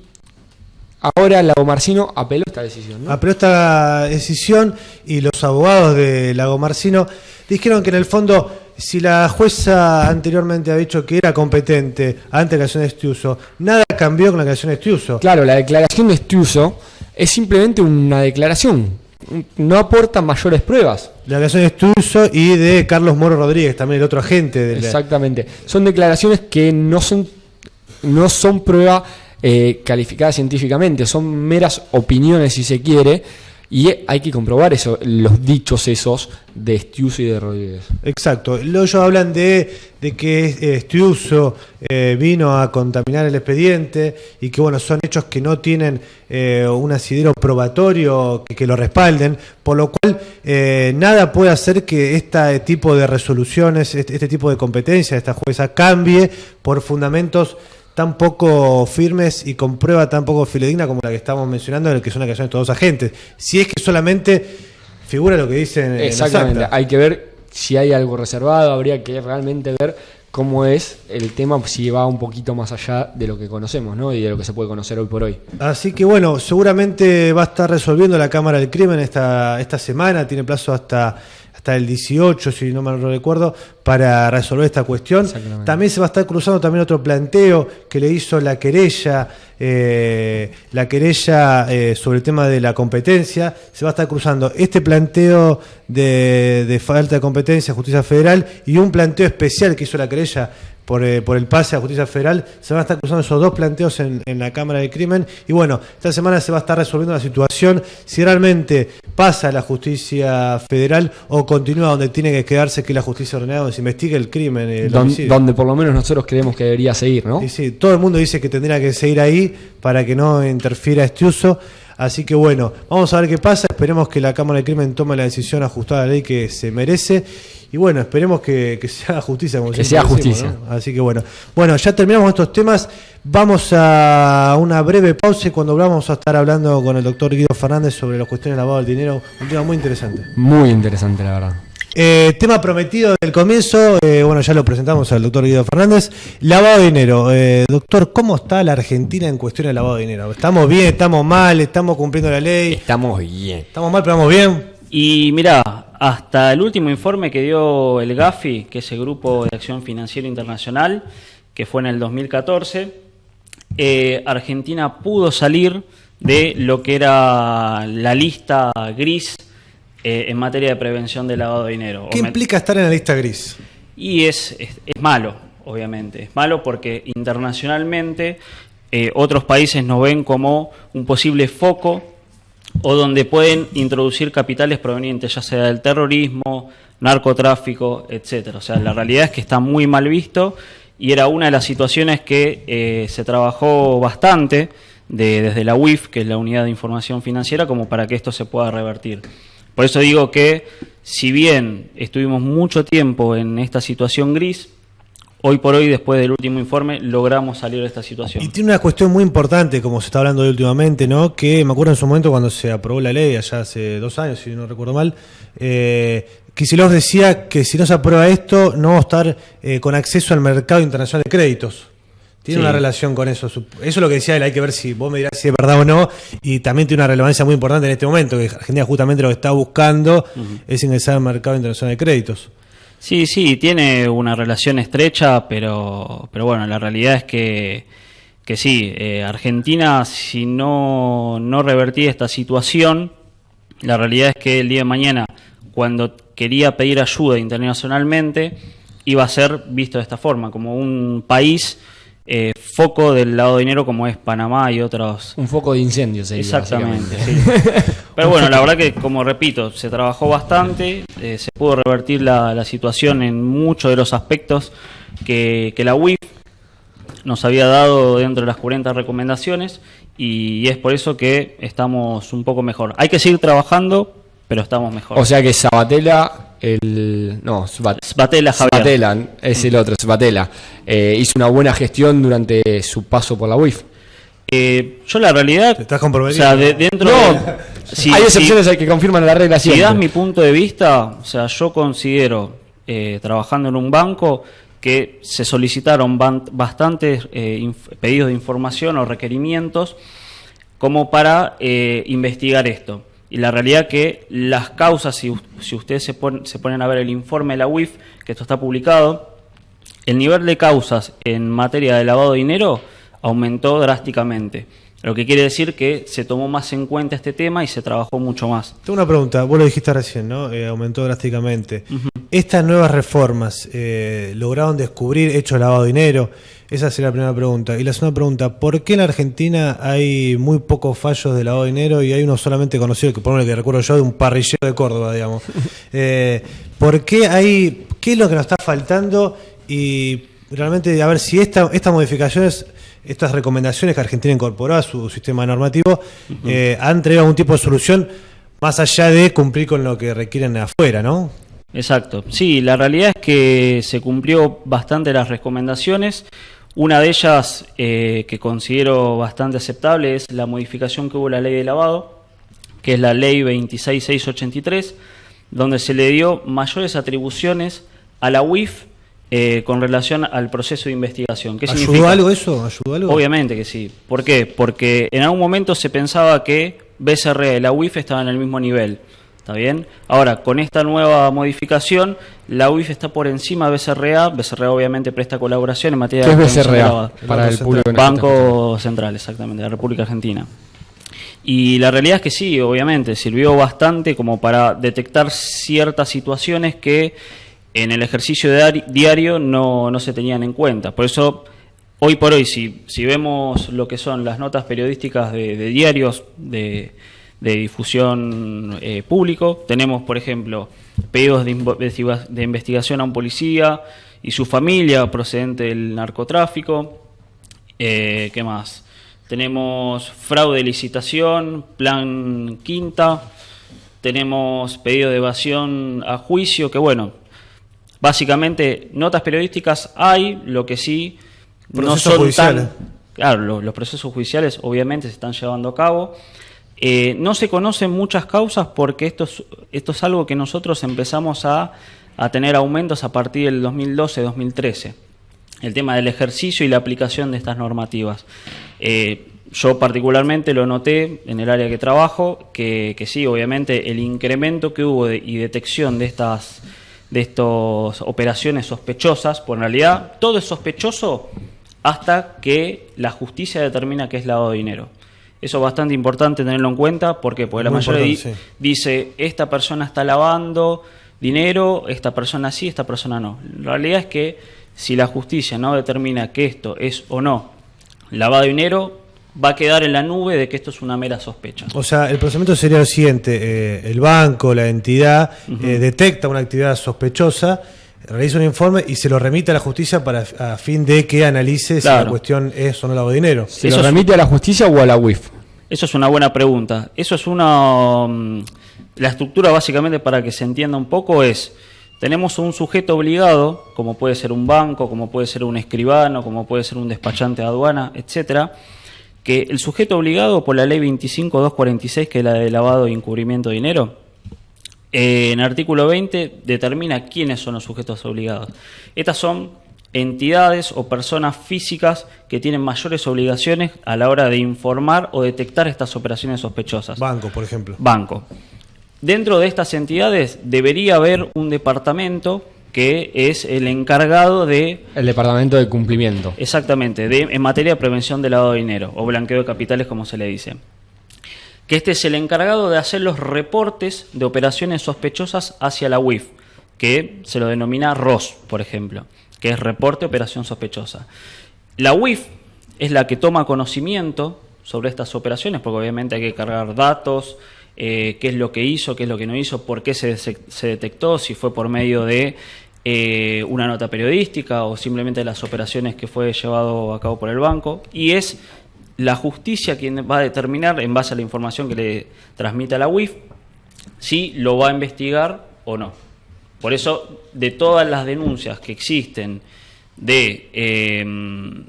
B: ahora Lagomarsino apeló esta decisión, ¿no? Apeló esta decisión
A: y los abogados de Lagomarsino dijeron que en el fondo, si la jueza anteriormente ha dicho que era competente ante la declaración de Estiuso, nada cambió con la declaración de Estiuso.
B: Claro, la declaración de Estiuso es simplemente una declaración, no aporta mayores pruebas.
A: La declaración de Estiuso y de Carlos Moro Rodríguez, también el otro agente.
B: Exactamente, son declaraciones que no son prueba calificadas científicamente, son meras opiniones, si se quiere, y hay que comprobar eso, los dichos esos de Estiuso y de Rodríguez.
A: Exacto. Ellos hablan de que Estiuso vino a contaminar el expediente y que bueno, son hechos que no tienen un asidero probatorio que lo respalden, por lo cual nada puede hacer que este tipo de resoluciones, este tipo de competencia de esta jueza cambie por fundamentos tan poco firmes y con prueba tan poco fidedigna como la que estamos mencionando, en el que son declaraciones de todos los agentes. Si es que solamente figura lo que dicen.
B: Exactamente, hay que ver si hay algo reservado, habría que realmente ver cómo es el tema, si va un poquito más allá de lo que conocemos, ¿no? Y de lo que se puede conocer hoy por hoy.
A: Así que bueno, seguramente va a estar resolviendo la Cámara del Crimen esta semana, tiene plazo hasta el 18, si no mal recuerdo, para resolver esta cuestión. También se va a estar cruzando también otro planteo que le hizo la querella sobre el tema de la competencia. Se va a estar cruzando este planteo de falta de competencia, justicia federal, y un planteo especial que hizo la querella por el pase a justicia federal. Se van a estar cruzando esos dos planteos en la Cámara del Crimen, y bueno, esta semana se va a estar resolviendo la situación, si realmente pasa a la justicia federal o continúa donde tiene que quedarse, que es la justicia ordenada, donde se investigue el crimen, el homicidio.
B: Donde por lo menos nosotros creemos que debería seguir, ¿no?
A: Y sí, todo el mundo dice que tendría que seguir ahí para que no interfiera Estiuso. Así que bueno, vamos a ver qué pasa. Esperemos que la Cámara del Crimen tome la decisión ajustada a la ley que se merece. Y bueno, esperemos que se haga justicia. Como
B: que sea justicia.
A: ¿No? Así que bueno, ya terminamos estos temas. Vamos a una breve pausa y cuando vamos a estar hablando con el doctor Guido Fernández sobre las cuestiones de lavado del dinero. Un tema muy interesante.
B: Muy interesante, la verdad.
A: Tema prometido del comienzo, ya lo presentamos al doctor Guido Fernández. Lavado de dinero. Doctor, ¿cómo está la Argentina en cuestión de lavado de dinero? ¿Estamos bien, estamos mal, estamos cumpliendo la ley?
B: Estamos bien.
A: ¿Estamos mal, pero vamos bien?
C: Y mirá, hasta el último informe que dio el GAFI, que es el Grupo de Acción Financiera Internacional, que fue en el 2014, Argentina pudo salir de lo que era la lista gris en materia de prevención del lavado de dinero.
A: ¿Qué implica estar en la lista gris?
C: Y es malo, obviamente. Es malo porque internacionalmente otros países nos ven como un posible foco o donde pueden introducir capitales provenientes ya sea del terrorismo, narcotráfico, etcétera. O sea, la realidad es que está muy mal visto y era una de las situaciones que se trabajó bastante desde la UIF, que es la Unidad de Información Financiera, como para que esto se pueda revertir. Por eso digo que, si bien estuvimos mucho tiempo en esta situación gris, hoy por hoy, después del último informe, logramos salir de esta situación.
A: Y tiene una cuestión muy importante, como se está hablando de últimamente, que me acuerdo en su momento cuando se aprobó la ley, allá hace 2 años, si no recuerdo mal, Kicillof decía que si no se aprueba esto, no vamos a estar con acceso al mercado internacional de créditos. Tiene una relación con eso. Eso es lo que decía él, hay que ver si vos me dirás si es verdad o no. Y también tiene una relevancia muy importante en este momento, que Argentina justamente lo que está buscando es ingresar al mercado internacional de créditos.
C: Sí, tiene una relación estrecha, pero bueno, la realidad es que sí, Argentina, si no revertía esta situación, la realidad es que el día de mañana, cuando quería pedir ayuda internacionalmente, iba a ser visto de esta forma, como un país foco del lavado de dinero como es Panamá y otros.
B: Un foco de incendio sería.
C: Exactamente, sí. Pero bueno, la verdad que, como repito, se trabajó bastante, se pudo revertir la situación en muchos de los aspectos que la UIF nos había dado dentro de las 40 recomendaciones, y es por eso que estamos un poco mejor. Hay que seguir trabajando pero estamos mejor.
B: O sea que Sabatella,
C: Sbatella, Javier.
B: Sbatella, es el otro, Sbatella, hizo una buena gestión durante su paso por la UIF.
C: Yo la realidad,
A: ¿Estás comprometido?
C: o sea, dentro
B: hay excepciones que confirman la regla siempre.
C: Si das mi punto de vista, o sea, yo considero, trabajando en un banco, que se solicitaron bastantes pedidos de información o requerimientos como para investigar esto. Y la realidad que las causas, si ustedes se ponen a ver el informe de la UIF, que esto está publicado, el nivel de causas en materia de lavado de dinero aumentó drásticamente. Lo que quiere decir que se tomó más en cuenta este tema y se trabajó mucho más.
A: Tengo una pregunta, vos lo dijiste recién, ¿no? Aumentó drásticamente. ¿Estas nuevas reformas lograron descubrir hechos de lavado de dinero? Esa sería la primera pregunta. Y la segunda pregunta, ¿por qué en la Argentina hay muy pocos fallos de lavado de dinero y hay uno solamente conocido, que por lo que recuerdo yo, de un parrillero de Córdoba, digamos? ¿Por qué hay, qué es lo que nos está faltando? Y realmente, a ver, si estas modificaciones, estas recomendaciones que Argentina incorporó a su sistema normativo, han traído algún tipo de solución más allá de cumplir con lo que requieren afuera, ¿no?
C: Exacto. Sí, la realidad es que se cumplió bastante las recomendaciones. Una de ellas que considero bastante aceptable es la modificación que hubo en la ley de lavado, que es la ley 26683, donde se le dio mayores atribuciones a la UIF con relación al proceso de investigación. ¿Qué significa?
A: ¿Ayudó algo eso? ¿Ayudó algo?
C: Obviamente que sí. ¿Por qué? Porque en algún momento se pensaba que BCRA y la UIF estaban en el mismo nivel. ¿Está bien? Ahora, con esta nueva modificación, la UIF está por encima de BCRA. BCRA obviamente presta colaboración en materia de...
B: ¿Qué es BCRA? Para el público.
C: Banco Central, exactamente, de la República Argentina. Y la realidad es que sí, obviamente, sirvió bastante como para detectar ciertas situaciones que en el ejercicio diario no se tenían en cuenta. Por eso, hoy por hoy, si vemos lo que son las notas periodísticas de diarios de difusión público, tenemos, por ejemplo, pedidos de investigación a un policía y su familia procedente del narcotráfico. ¿Qué más? Tenemos fraude de licitación, plan quinta, tenemos pedido de evasión a juicio, que bueno, básicamente notas periodísticas hay, lo que sí no son judiciales. Claro, los procesos judiciales obviamente se están llevando a cabo. No se conocen muchas causas porque esto es algo que nosotros empezamos a tener aumentos a partir del 2012-2013. El tema del ejercicio y la aplicación de estas normativas. Yo particularmente lo noté en el área que trabajo, que sí, obviamente el incremento que hubo y detección de estas operaciones sospechosas, pues en realidad todo es sospechoso hasta que la justicia determina que es lavado de dinero. Eso es bastante importante tenerlo en cuenta, ¿por qué? Porque la mayoría dice, esta persona está lavando dinero, esta persona sí, esta persona no. La realidad es que si la justicia no determina que esto es o no lavado de dinero, va a quedar en la nube de que esto es una mera sospecha.
A: O sea, el procedimiento sería el siguiente, el banco, la entidad, detecta una actividad sospechosa, realiza un informe y se lo remite a la justicia a fin de que analice si la cuestión es o no lavado de dinero.
B: ¿Se lo remite a la justicia o a la UIF?
C: Eso es una buena pregunta. Eso es la estructura básicamente para que se entienda un poco es, tenemos un sujeto obligado, como puede ser un banco, como puede ser un escribano, como puede ser un despachante de aduana, etcétera, que el sujeto obligado por la ley 25.246, que es la de lavado y encubrimiento de dinero, en el artículo 20 determina quiénes son los sujetos obligados. Estas son entidades o personas físicas que tienen mayores obligaciones a la hora de informar o detectar estas operaciones sospechosas.
A: Banco, por ejemplo.
C: Banco. Dentro de estas entidades debería haber un departamento que es el encargado de...
B: El departamento de cumplimiento.
C: Exactamente, en materia de prevención del lavado de dinero o blanqueo de capitales, como se le dice. Que este es el encargado de hacer los reportes de operaciones sospechosas hacia la UIF, que se lo denomina ROS, por ejemplo, que es reporte de operación sospechosa. La UIF es la que toma conocimiento sobre estas operaciones, porque obviamente hay que cargar datos, qué es lo que hizo, qué es lo que no hizo, por qué se detectó, si fue por medio de una nota periodística o simplemente las operaciones que fue llevado a cabo por el banco, y es la justicia quien va a determinar, en base a la información que le transmite a la UIF, si lo va a investigar o no. Por eso, de todas las denuncias que existen de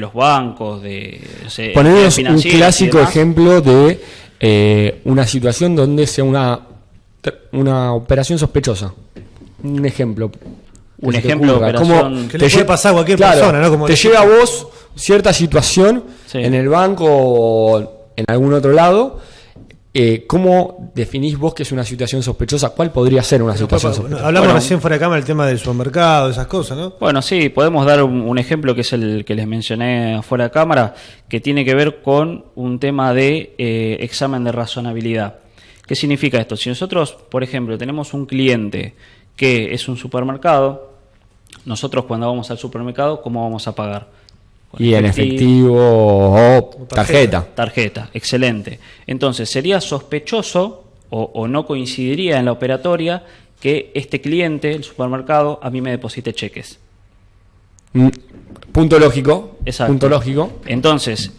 C: los bancos,
B: ponemos un
C: financieras y
B: clásico
C: demás,
B: ejemplo de una situación donde sea una operación sospechosa. Un ejemplo.
C: Un
B: que se te
C: ejemplo de
B: ocurra.
C: operación
B: Como
A: que le puede pasar a cualquier
B: claro,
A: persona, ¿no? Como
B: te
A: decís.
B: llega a vos cierta situación
C: Sí.
B: en el banco o en algún otro lado. ¿Cómo definís vos que es una situación sospechosa? ¿Cuál podría ser una situación sospechosa?
A: Hablamos
C: Bueno,
A: recién fuera de cámara del tema del supermercado, esas cosas, ¿no?
C: Bueno, sí, podemos dar un ejemplo que es el que les mencioné fuera de cámara, que tiene que ver con un tema de examen de razonabilidad. ¿Qué significa esto? Si nosotros, por ejemplo, tenemos un cliente que es un supermercado, nosotros cuando vamos al supermercado, ¿cómo vamos a pagar? Con
B: Y en efectivo o tarjeta.
C: Tarjeta, excelente. Entonces, sería sospechoso o no coincidiría en la operatoria que este cliente, el supermercado, a mí me deposite cheques.
B: Punto lógico.
C: Exacto.
B: Punto lógico.
C: Entonces,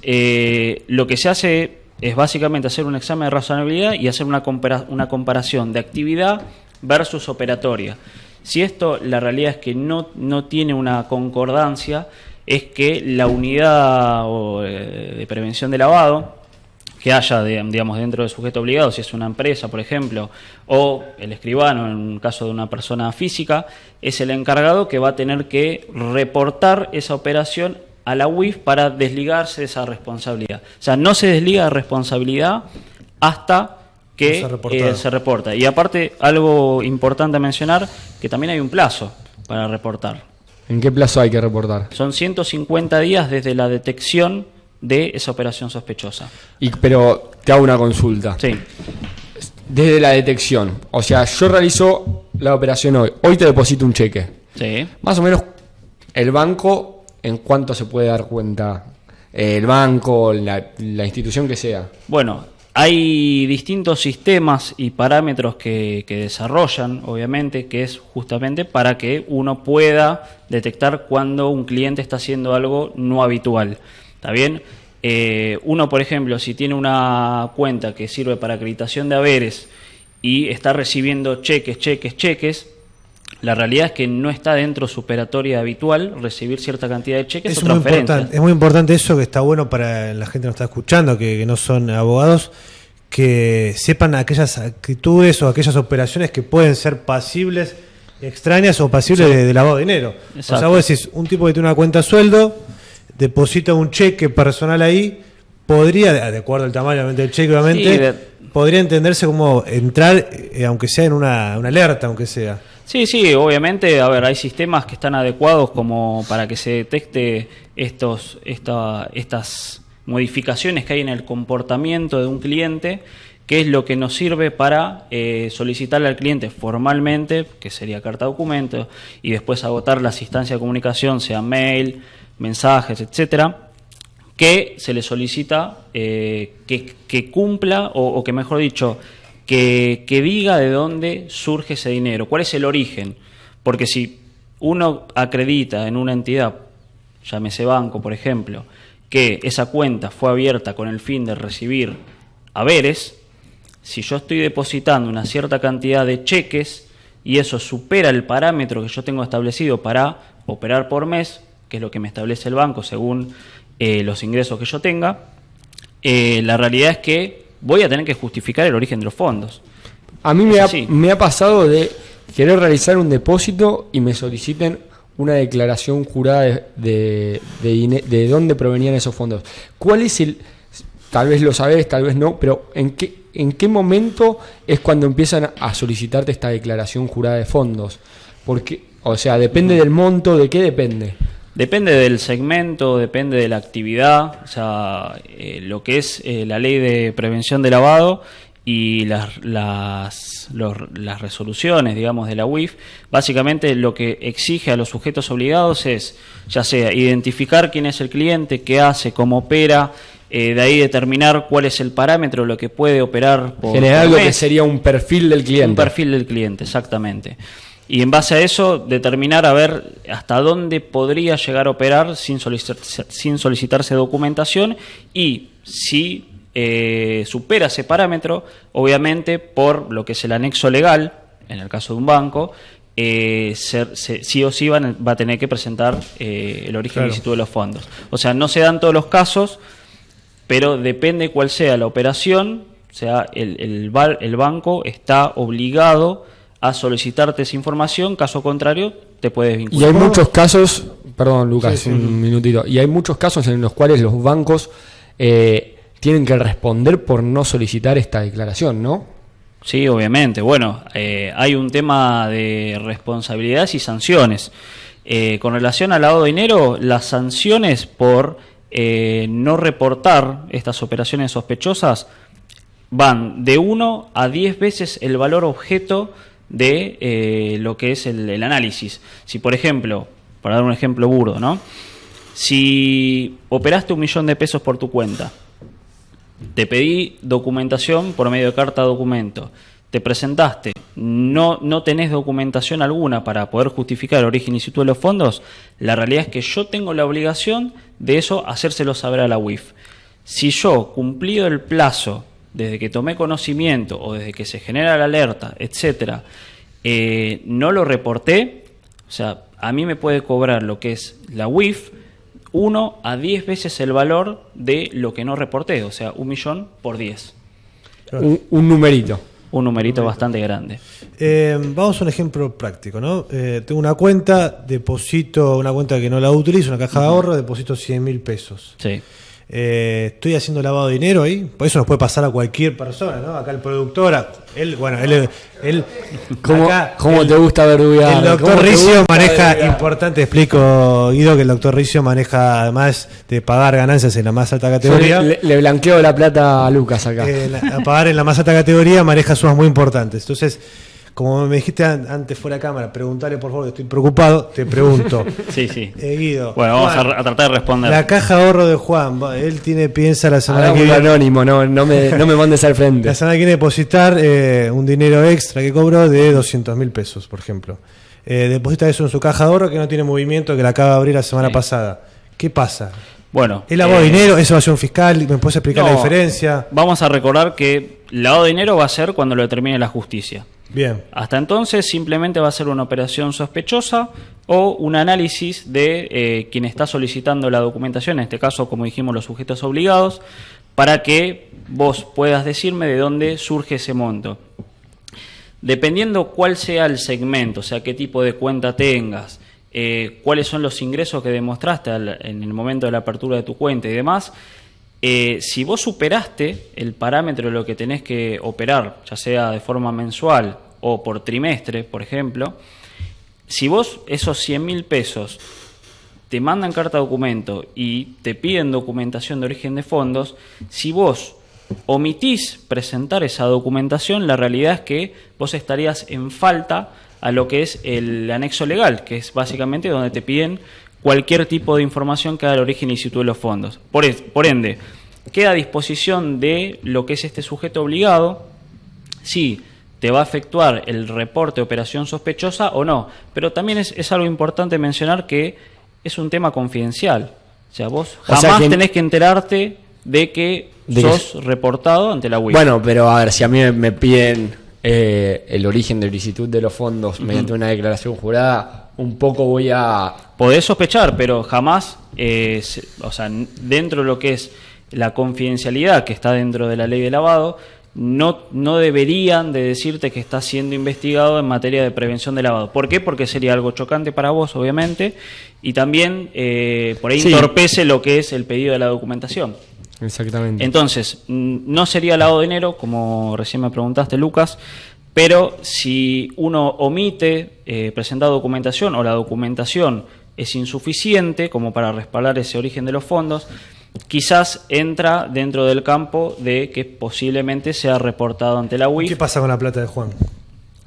C: lo que se hace es básicamente hacer un examen de razonabilidad y hacer una comparación de actividad versus operatoria. Si esto, la realidad es que no tiene una concordancia, es que la unidad de prevención de lavado que haya, digamos, dentro del sujeto obligado, si es una empresa, por ejemplo, o el escribano, en un caso de una persona física, es el encargado que va a tener que reportar esa operación a la UIF para desligarse de esa responsabilidad. O sea, no se desliga de responsabilidad hasta que se reporta. Y aparte, algo importante a mencionar, que también hay un plazo para reportar.
B: ¿En qué plazo hay que reportar?
C: Son 150 días desde la detección de esa operación sospechosa.
B: Pero te hago una consulta.
C: Sí.
B: Desde la detección, o sea, yo realizo la operación hoy te deposito un cheque.
C: Sí.
B: Más o menos el banco, ¿en cuánto se puede dar cuenta? El banco, la institución que sea.
C: Bueno, hay distintos sistemas y parámetros que desarrollan, obviamente, que es justamente para que uno pueda detectar cuando un cliente está haciendo algo no habitual. ¿Está bien? Uno, por ejemplo, si tiene una cuenta que sirve para acreditación de haberes y está recibiendo cheques, la realidad es que no está dentro de su operatoria habitual recibir cierta cantidad de cheques o transferencias.
A: Es muy importante eso, que está bueno para la gente que nos está escuchando, que no son abogados, que sepan aquellas actitudes o aquellas operaciones que pueden ser pasibles, extrañas o pasibles de lavado de dinero.
C: Exacto.
A: O sea, vos decís, un tipo que tiene una cuenta sueldo, deposita un cheque personal ahí, podría, de acuerdo al tamaño obviamente, del cheque, obviamente, podría entenderse como entrar, aunque sea en una alerta, aunque sea.
C: Sí, obviamente, a ver, hay sistemas que están adecuados como para que se detecte estas modificaciones que hay en el comportamiento de un cliente, que es lo que nos sirve para solicitarle al cliente formalmente, que sería carta documento, y después agotar las instancias de comunicación, sea mail, mensajes, etcétera, que se le solicita que cumpla, o que mejor dicho, que diga de dónde surge ese dinero, cuál es el origen. Porque si uno acredita en una entidad, llámese banco, por ejemplo, que esa cuenta fue abierta con el fin de recibir haberes, si yo estoy depositando una cierta cantidad de cheques y eso supera el parámetro que yo tengo establecido para operar por mes, que es lo que me establece el banco según los ingresos que yo tenga, la realidad es que voy a tener que justificar el origen de los fondos.
B: A mí me ha pasado de querer realizar un depósito y me soliciten una declaración jurada de dónde provenían esos fondos. ¿Cuál es tal vez lo sabés, tal vez no, pero en qué momento es cuando empiezan a solicitarte esta declaración jurada de fondos? Porque, o sea, depende del monto, ¿de qué depende?
C: Depende del segmento, depende de la actividad, o sea, lo que es la ley de prevención de lavado y las resoluciones, digamos, de la UIF, básicamente lo que exige a los sujetos obligados es, ya sea identificar quién es el cliente, qué hace, cómo opera, de ahí determinar cuál es el parámetro, lo que puede operar por
B: generar algo
C: mes.
B: Que sería un perfil del cliente.
C: Un perfil del cliente, exactamente. Y en base a eso, determinar a ver hasta dónde podría llegar a operar sin solicitarse documentación y si supera ese parámetro, obviamente por lo que es el anexo legal, en el caso de un banco, sí o sí va a tener que presentar el origen ilícito de los fondos. O sea, no se dan todos los casos, pero depende cuál sea la operación, o sea, el banco está obligado a solicitarte esa información, caso contrario, te puedes vincular.
B: Y hay muchos casos, perdón Lucas, un minutito, y hay muchos casos en los cuales los bancos tienen que responder por no solicitar esta declaración, ¿no?
C: Sí, obviamente. Bueno, hay un tema de responsabilidades y sanciones. Con relación al lavado de dinero, las sanciones por no reportar estas operaciones sospechosas van de 1 a 10 veces el valor objeto de lo que es el análisis. Si, por ejemplo, para dar un ejemplo burdo, ¿no? Si operaste 1 millón de pesos por tu cuenta, te pedí documentación por medio de carta documento, te presentaste, no tenés documentación alguna para poder justificar el origen ilícito de los fondos, la realidad es que yo tengo la obligación de eso hacérselo saber a la UIF. Si yo, cumplido el plazo, desde que tomé conocimiento o desde que se genera la alerta, etcétera, no lo reporté, o sea, a mí me puede cobrar lo que es la UIF 1 a 10 veces el valor de lo que no reporté, o sea, 1 millón por 10.
A: Claro.
B: Un numerito.
C: Un numerito bastante grande.
A: Vamos a un ejemplo práctico, ¿no? Tengo una cuenta, deposito, una cuenta que no la utilizo, una caja de ahorro, deposito 100.000 pesos.
C: Sí.
A: Estoy haciendo lavado de dinero ahí, por eso nos puede pasar a cualquier persona, ¿no? Acá el productor, él
B: ¿Cómo te gusta verdugar?
A: El doctor Ricio maneja, importante, explico, Guido, que el doctor Ricio maneja, además de pagar ganancias en la más alta categoría,
B: le blanqueo la plata a Lucas acá.
A: A pagar en la más alta categoría maneja sumas muy importantes. Entonces, como me dijiste antes fuera de cámara, preguntale por favor, estoy preocupado, te pregunto.
C: Sí.
A: Guido.
C: Bueno, vamos
A: Juan,
C: a tratar de responder.
A: La caja de ahorro de Juan, él piensa la semana que viene.
B: Anónimo, no me mandes al frente.
A: La semana que viene depositar un dinero extra que cobró de 200.000 pesos, por ejemplo. Deposita eso en su caja de ahorro que no tiene movimiento, que la acaba de abrir la semana pasada. ¿Qué pasa?
C: Bueno,
A: ¿El lavado de dinero? ¿Es evasión fiscal? ¿Me puedes explicar la diferencia?
C: Vamos a recordar que el lavado de dinero va a ser cuando lo determine la justicia.
A: Bien.
C: Hasta entonces simplemente va a ser una operación sospechosa o un análisis de quien está solicitando la documentación, en este caso, como dijimos, los sujetos obligados, para que vos puedas decirme de dónde surge ese monto. Dependiendo cuál sea el segmento, o sea, qué tipo de cuenta tengas, cuáles son los ingresos que demostraste en el momento de la apertura de tu cuenta y demás, si vos superaste el parámetro de lo que tenés que operar, ya sea de forma mensual o por trimestre, por ejemplo, si vos esos 100.000 pesos te mandan carta documento y te piden documentación de origen de fondos, si vos omitís presentar esa documentación, la realidad es que vos estarías en falta a lo que es el anexo legal, que es básicamente donde te piden cualquier tipo de información que haga el origen ilícito de los fondos. Por ende, queda a disposición de lo que es este sujeto obligado si te va a efectuar el reporte de operación sospechosa o no. Pero también es algo importante mencionar que es un tema confidencial. O sea, vos jamás tenés que enterarte de que sos reportado ante la UIF.
B: Bueno, pero a ver, si a mí me piden el origen de ilicitud de los fondos mediante una declaración jurada, un poco voy a...
C: Podés sospechar, pero jamás, o sea, dentro de lo que es la confidencialidad que está dentro de la ley de lavado, no deberían de decirte que estás siendo investigado en materia de prevención de lavado. ¿Por qué? Porque sería algo chocante para vos, obviamente, y también por ahí entorpece lo que es el pedido de la documentación.
B: Exactamente.
C: Entonces, no sería lavado de dinero, como recién me preguntaste, Lucas, pero si uno omite presentar documentación o la documentación es insuficiente como para respaldar ese origen de los fondos, quizás entra dentro del campo de que posiblemente sea reportado ante la UIF.
A: ¿Qué pasa con la plata de Juan?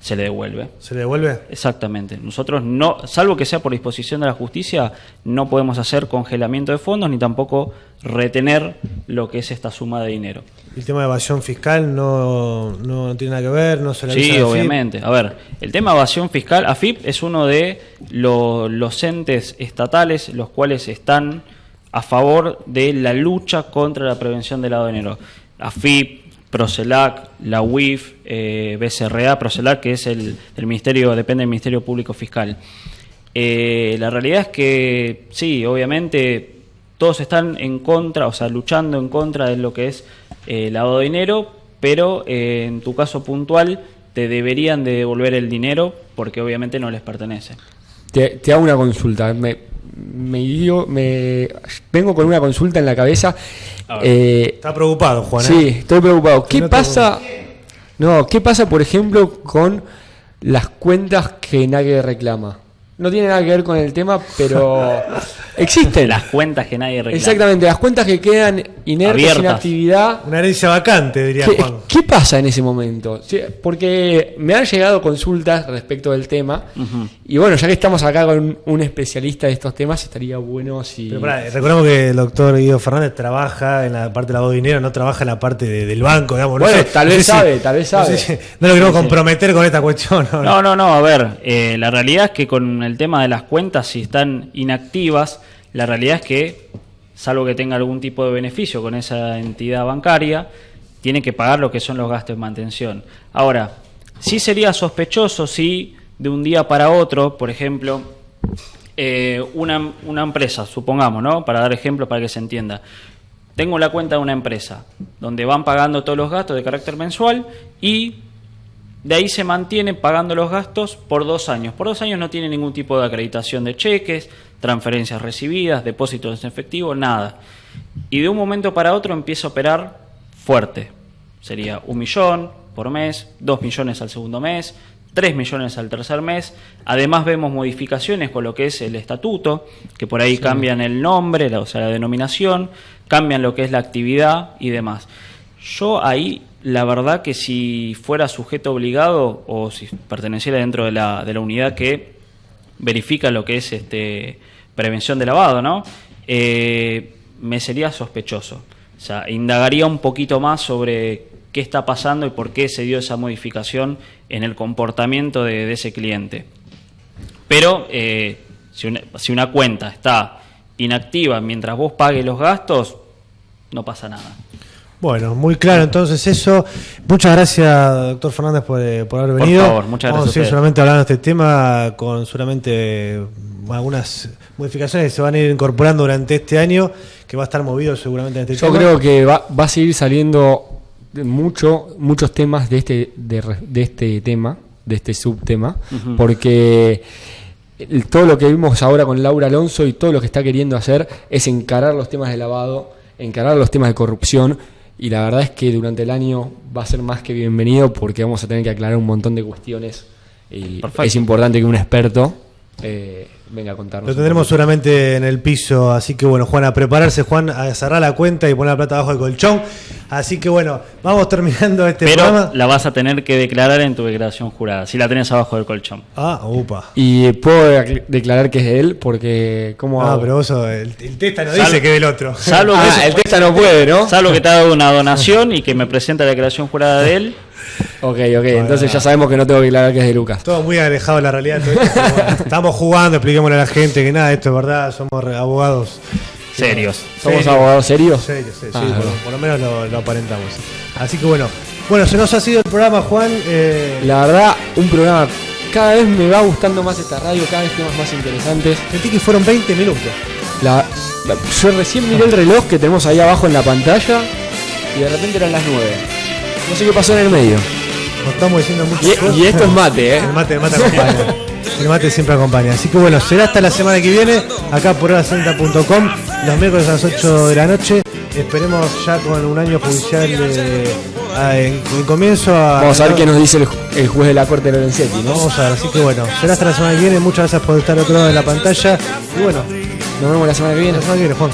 C: Se le devuelve.
A: ¿Se le devuelve?
C: Exactamente. Nosotros no, salvo que sea por disposición de la justicia, no podemos hacer congelamiento de fondos ni tampoco retener lo que es esta suma de dinero.
A: ¿El tema de evasión fiscal no tiene nada que ver? ¿No se le avisa a
C: Sí,
A: AFIP?
C: obviamente. A ver, el tema de evasión fiscal, AFIP es uno de los entes estatales los cuales están a favor de la lucha contra la prevención del lavado de dinero. AFIP, Procelac, la UIF, BCRA, Procelac, que es el ministerio, depende del Ministerio Público Fiscal. La realidad es que sí, obviamente todos están en contra, o sea, luchando en contra de lo que es lavado de dinero, pero en tu caso puntual te deberían de devolver el dinero porque obviamente no les pertenece.
B: Te hago una consulta. Vengo con una consulta en la cabeza.
A: Está preocupado, Juan.
B: Sí, estoy preocupado. ¿Qué pasa? No, ¿qué pasa, por ejemplo, con las cuentas que nadie reclama? No tiene nada que ver con el tema, pero existen.
C: Las cuentas que nadie reclama.
B: Exactamente, las cuentas que quedan inertes,
C: abiertas,
B: sin actividad.
A: Una herencia vacante, diría Juan.
B: ¿Qué pasa en ese momento? Sí, porque me han llegado consultas respecto del tema. Uh-huh. Y bueno, ya que estamos acá con un especialista de estos temas, estaría bueno si...
A: Pero recordemos que el doctor Guido Fernández trabaja en la parte de lavado de dinero, no trabaja en la parte del banco, digamos.
B: Bueno,
A: no sé,
B: tal vez sabe.
A: No lo queremos comprometer con esta cuestión.
C: No, a ver, la realidad es que con el tema de las cuentas, si están inactivas, la realidad es que, salvo que tenga algún tipo de beneficio con esa entidad bancaria, tiene que pagar lo que son los gastos de mantención. Ahora, sí sería sospechoso si de un día para otro, por ejemplo, una empresa, supongamos, ¿no? Para dar ejemplo para que se entienda. Tengo la cuenta de una empresa donde van pagando todos los gastos de carácter mensual y de ahí se mantienen pagando los gastos por 2 años. Por 2 años no tiene ningún tipo de acreditación de cheques, transferencias recibidas, depósitos en efectivo, nada. Y de un momento para otro empieza a operar fuerte. Sería 1 millón por mes, 2 millones al segundo mes, 3 millones al tercer mes. Además vemos modificaciones con lo que es el estatuto, que por ahí cambian el nombre, o sea, la denominación, cambian lo que es la actividad y demás. Yo ahí, la verdad que si fuera sujeto obligado o si perteneciera dentro de la unidad que verifica lo que es prevención de lavado, ¿no? Me sería sospechoso. O sea, indagaría un poquito más sobre qué está pasando y por qué se dio esa modificación en el comportamiento de ese cliente. Pero si una cuenta está inactiva mientras vos pagues los gastos, no pasa nada.
A: Bueno, muy claro entonces eso. Muchas gracias, doctor Fernández, por haber venido.
C: Por favor, muchas gracias.
A: Vamos a seguir solamente hablando de este tema con seguramente algunas modificaciones que se van a ir incorporando durante este año, que va a estar movido seguramente en este tema.
B: Yo creo que va a seguir saliendo muchos temas de este tema, de este subtema, uh-huh. Porque todo lo que vimos ahora con Laura Alonso y todo lo que está queriendo hacer es encarar los temas de lavado, encarar los temas de corrupción. Y la verdad es que durante el año va a ser más que bienvenido porque vamos a tener que aclarar un montón de cuestiones y perfecto. Es importante que un experto venga a contarnos.
A: Lo tendremos seguramente en el piso, así que bueno, Juan, a prepararse, Juan, a cerrar la cuenta y poner la plata abajo del colchón. Así que bueno, vamos terminando este programa.
C: Pero la vas a tener que declarar en tu declaración jurada, si la tenés abajo del colchón.
A: Upa.
B: Y puedo declarar que es de él porque... ¿cómo hago?
A: Pero vos el testa no dice que es del otro.
C: Salvo que
B: el testa no puede, ¿no?
C: Salvo que te ha dado una donación y que me presenta la declaración jurada de él.
B: Ok, entonces ya sabemos que no tengo que declarar que es de Lucas.
A: Todo muy alejado de la realidad. Estamos jugando, expliquémosle a la gente que nada, esto es verdad, somos abogados
C: serios.
B: ¿Somos abogados serios?
A: Serios, sí, por lo menos lo aparentamos. Así que bueno, se nos ha sido el programa, Juan.
B: La verdad, un programa, cada vez me va gustando más esta radio, cada vez temas más interesantes.
A: Sentí que fueron 20 minutos.
B: Yo recién miré el reloj que tenemos ahí abajo en la pantalla y de repente eran las 9. No sé qué pasó en el medio.
A: Nos estamos diciendo muchas cosas.
B: Y esto es mate, ¿eh?
A: El mate acompaña. El mate siempre acompaña. Así que bueno, será hasta la semana que viene, acá por horasenta.com, los miércoles a las 8 de la noche. Esperemos ya con un año judicial en comienzo.
B: Vamos a ver qué nos dice el juez de la Corte de Lorenzetti, ¿no?
A: Vamos a ver, así que bueno, será hasta la semana que viene. Muchas gracias por estar al otro lado de la pantalla. Y bueno,
B: nos vemos la semana que viene.
A: La semana que viene, Juan.